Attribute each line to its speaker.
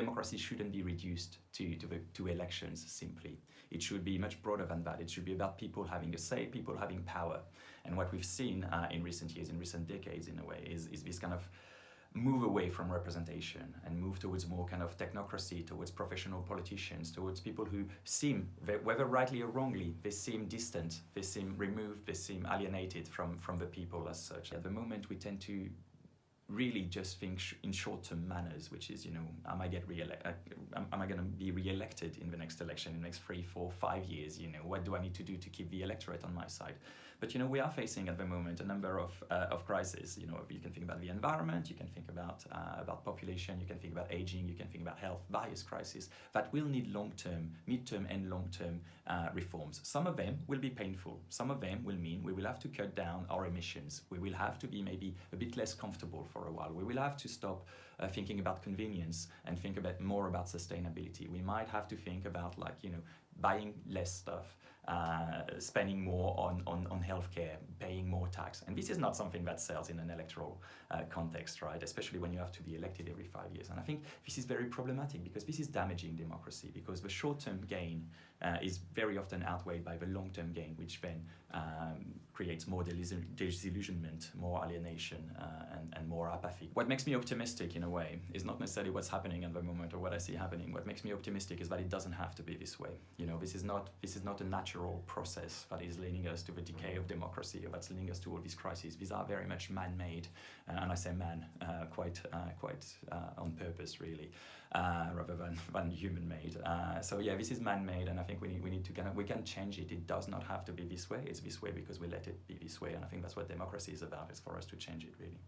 Speaker 1: democracy shouldn't be reduced to elections simply. It should be much broader than that. It should be about people having a say, people having power. And what we've seen in recent years, in recent decades in a way, is this kind of move away from representation and move towards more kind of technocracy, towards professional politicians, towards people who seem, whether rightly or wrongly, they seem distant, they seem removed, they seem alienated from the people as such. At the moment, we tend to really just think in short-term manners, which is, am I going to be re-elected in the next election, in the next 3, 4, 5 years? What do I need to do to keep the electorate on my side? But we are facing at the moment a number of crises. You can think about the environment, you can think about population, you can think about aging, you can think about health, various crises that will need long-term, mid-term and long-term reforms. Some of them will be painful. Some of them will mean we will have to cut down our emissions. We will have to be maybe a bit less comfortable for a while. We will have to stop thinking about convenience and think more about sustainability. We might have to think about buying less stuff, spending more on healthcare, paying more tax. And this is not something that sells in an electoral context, right? Especially when you have to be elected every 5 years. And I think this is very problematic because this is damaging democracy, because the short-term gain is very often outweighed by the long-term gain, which then creates more disillusionment, more alienation, and more apathy. What makes me optimistic in a way is not necessarily what's happening at the moment or what I see happening. What makes me optimistic is that it doesn't have to be this way. This is not a natural process that is leading us to the decay of democracy or that's leading us to all these crises. These are very much man-made, and I say man quite on purpose, really, rather than human-made. So yeah, this is man-made, and I think we need to we can change it. It does not have to be this way. It's this way because we let it be this way, and I think that's what democracy is about. It's for us to change it, really.